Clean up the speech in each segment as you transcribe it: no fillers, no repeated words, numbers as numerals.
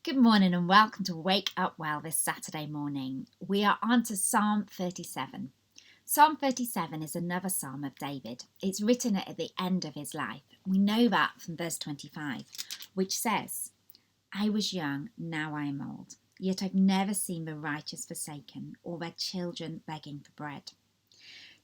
Good morning and welcome to Wake Up Well this Saturday morning. We are on to Psalm 37. Psalm 37 is another psalm of David. It's written at the end of his life. We know that from verse 25, which says, I was young, now I am old, yet I've never seen the righteous forsaken or their children begging for bread.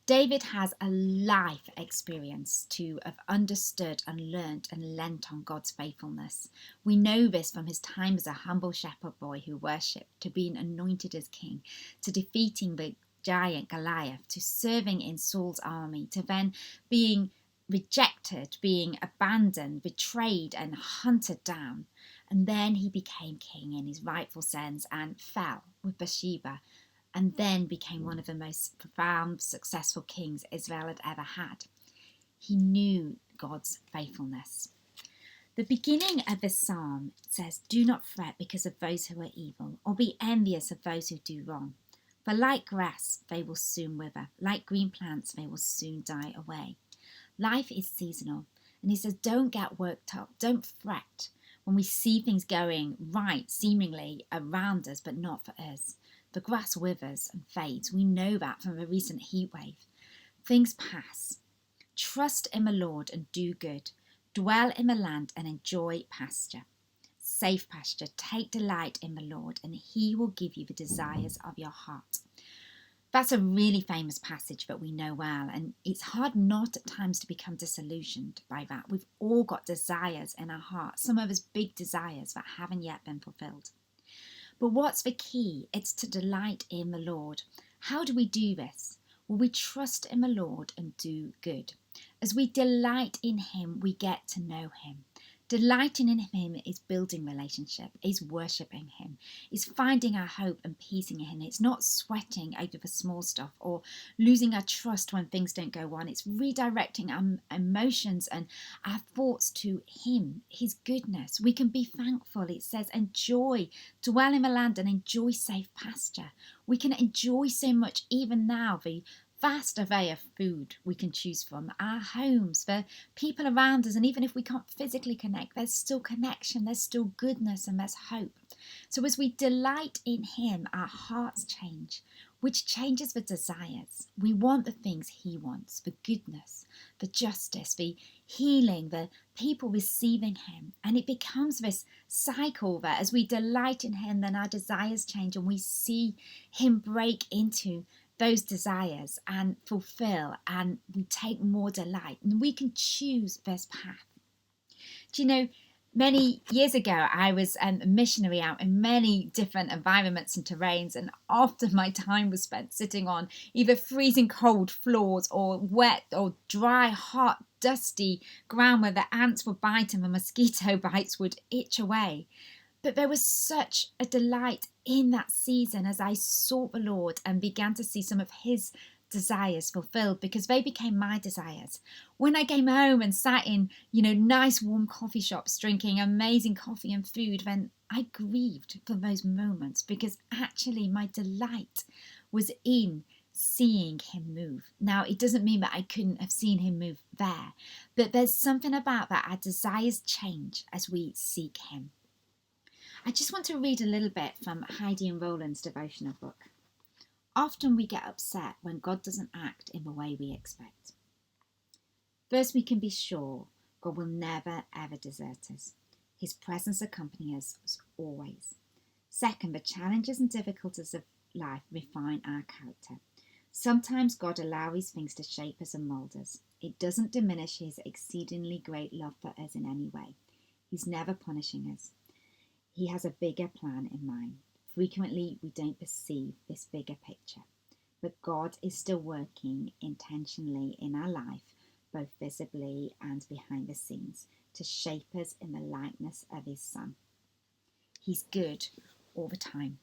David has a life experience to have understood and learnt and lent on God's faithfulness. We know this from his time as a humble shepherd boy who worshipped, to being anointed as king, to defeating the giant Goliath, to serving in Saul's army, to then being rejected, being abandoned, betrayed and hunted down. And then he became king in his rightful sense and fell with Bathsheba, and then became one of the most profound, successful kings Israel had ever had. He knew God's faithfulness. The beginning of this psalm says, do not fret because of those who are evil, or be envious of those who do wrong. For like grass, they will soon wither. Like green plants, they will soon die away. Life is seasonal. And he says, don't get worked up. Don't fret when we see things going right, seemingly around us, but not for us. The grass withers and fades. We know that from a recent heat wave. Things pass. Trust in the Lord and do good. Dwell in the land and enjoy pasture. Safe pasture. Take delight in the Lord and he will give you the desires of your heart. That's a really famous passage that we know well, and it's hard not at times to become disillusioned by that. We've all got desires in our hearts, some of us big desires that haven't yet been fulfilled. But what's the key? It's to delight in the Lord. How do we do this? Well, we trust in the Lord and do good. As we delight in him, we get to know him. Delighting in him is building relationship, is worshipping him, is finding our hope and peace in him. It's not sweating over the small stuff or losing our trust when things don't go on. It's redirecting our emotions and our thoughts to him, his goodness. We can be thankful. It says enjoy, dwell in the land and enjoy safe pasture. We can enjoy so much even now, the vast array of food we can choose from, our homes, the people around us, and even if we can't physically connect, there's still connection, there's still goodness and there's hope. So as we delight in him, our hearts change, which changes the desires. We want the things he wants, the goodness, the justice, the healing, the people receiving him. And it becomes this cycle that as we delight in him, then our desires change and we see him break into those desires and fulfill, and we take more delight and we can choose this path. Do you know, many years ago I was a missionary out in many different environments and terrains, and often my time was spent sitting on either freezing cold floors or wet or dry, hot, dusty ground where the ants would bite and the mosquito bites would itch away. But there was such a delight in that season as I sought the Lord and began to see some of his desires fulfilled, because they became my desires. When I came home and sat in, nice warm coffee shops drinking amazing coffee and food, then I grieved for those moments, because actually my delight was in seeing him move. Now, it doesn't mean that I couldn't have seen him move there, but there's something about that. Our desires change as we seek him. I just want to read a little bit from Heidi and Roland's devotional book. Often we get upset when God doesn't act in the way we expect. First, we can be sure God will never ever desert us. His presence accompanies us always. Second, the challenges and difficulties of life refine our character. Sometimes God allows things to shape us and mould us. It doesn't diminish his exceedingly great love for us in any way. He's never punishing us. He has a bigger plan in mind. Frequently, we don't perceive this bigger picture, but God is still working intentionally in our life, both visibly and behind the scenes, to shape us in the likeness of his Son. He's good all the time.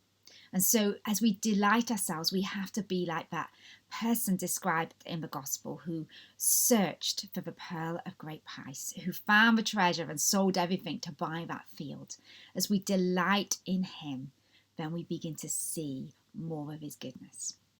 And so as we delight ourselves, we have to be like that person described in the gospel who searched for the pearl of great price, who found the treasure and sold everything to buy that field. As we delight in him, then we begin to see more of his goodness.